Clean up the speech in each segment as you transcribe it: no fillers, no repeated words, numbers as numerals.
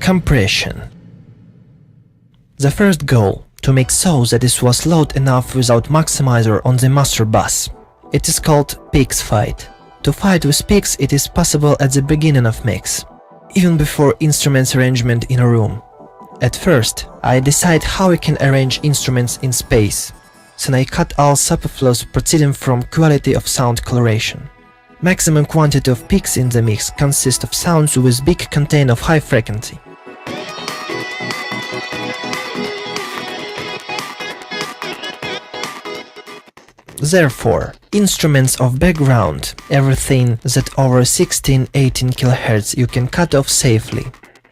Compression. The first goal, to make so that it was loud enough without maximizer on the master bus. It is called peaks fight. To fight with peaks it is possible at the beginning of mix, even before instruments arrangement in a room. At first, I decide how I can arrange instruments in space. Then I cut all superfluous proceeding from quality of sound coloration. Maximum quantity of peaks in the mix consists of sounds with big content of high frequency. Therefore, instruments of background, everything that over 16-18 kHz you can cut off safely.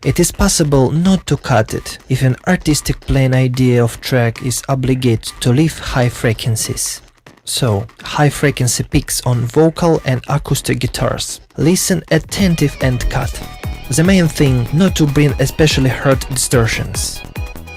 It is possible not to cut it if an artistic plain idea of track is obligated to leave high frequencies. So, high frequency peaks on vocal and acoustic guitars. Listen attentive and cut. The main thing not to bring especially hard distortions.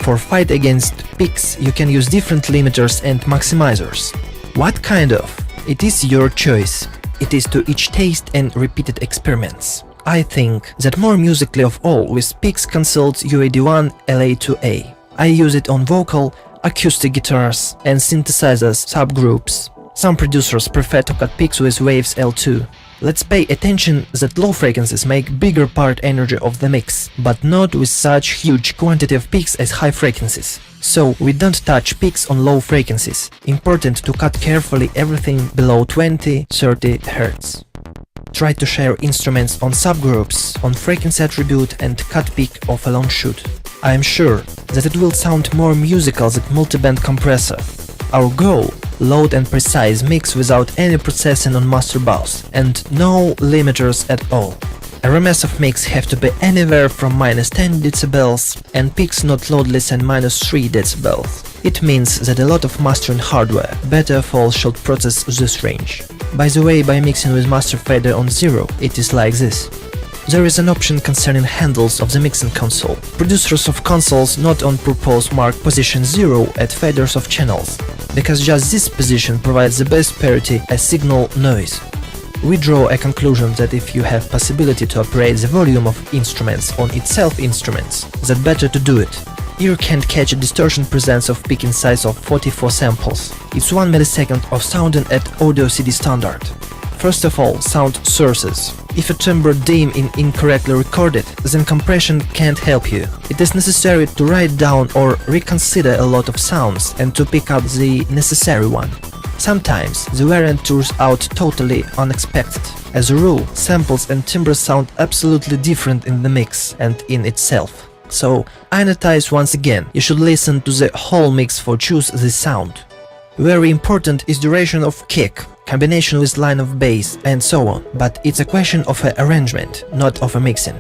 For fight against peaks you can use different limiters and maximizers. What kind of? It is your choice. It is to each taste and repeated experiments. I think that more musically of all with peaks consults UAD1 LA2A. I use it on vocal, acoustic guitars and synthesizers subgroups. Some producers prefer to cut peaks with waves L2. Let's pay attention that low frequencies make bigger part energy of the mix, but not with such huge quantity of peaks as high frequencies. So we don't touch peaks on low frequencies. Important to cut carefully everything below 20-30 Hz. Try to share instruments on subgroups, on frequency attribute and cut peak of a long shoot. I am sure that it will sound more musical than multiband compressor. Our goal, loud and precise mix without any processing on master bus and no limiters at all. RMS of mix have to be anywhere from -10 dB and peaks not loudless and -3 dB. It means that a lot of mastering hardware, better of all, should process this range. By the way, by mixing with master fader on 0, it is like this. There is an option concerning handles of the mixing console. Producers of consoles not on purpose mark position 0 at faders of channels, because just this position provides the best parity as signal noise. We draw a conclusion that if you have possibility to operate the volume of instruments on itself instruments, that better to do it. Ear can't catch a distortion presence of peak in size of 44 samples. It's 1 millisecond of sounding at audio CD standard. First of all, sound sources. If a timbre dim is incorrectly recorded, then compression can't help you. It is necessary to write down or reconsider a lot of sounds and to pick up the necessary one. Sometimes the variant turns out totally unexpected. As a rule, samples and timbres sound absolutely different in the mix and in itself. So, I notice once again, you should listen to the whole mix for choose the sound. Very important is duration of kick, combination with line of bass and so on, but it's a question of an arrangement, not of a mixing.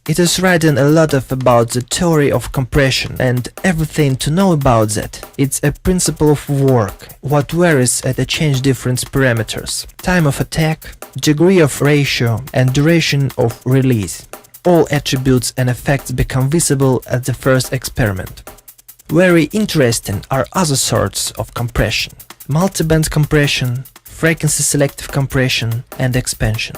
It is written a lot about the theory of compression and everything to know about that. It's a principle of work, what varies at a change difference parameters, time of attack, degree of ratio and duration of release. All attributes and effects become visible at the first experiment. Very interesting are other sorts of compression: multiband compression, frequency selective compression and expansion.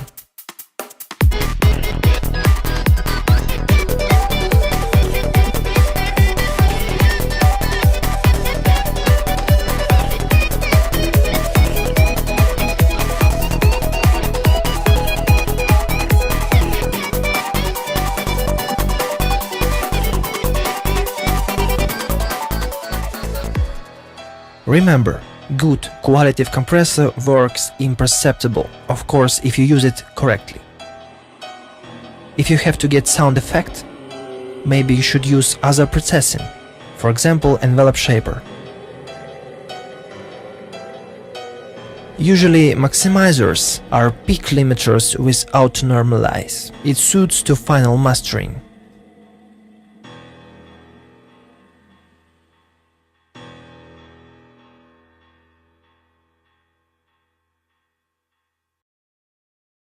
Remember, good quality of compressor works imperceptible, of course if you use it correctly. If you have to get sound effect, maybe you should use other processing, for example envelope shaper. Usually maximizers are peak limiters without normalize. It suits to final mastering.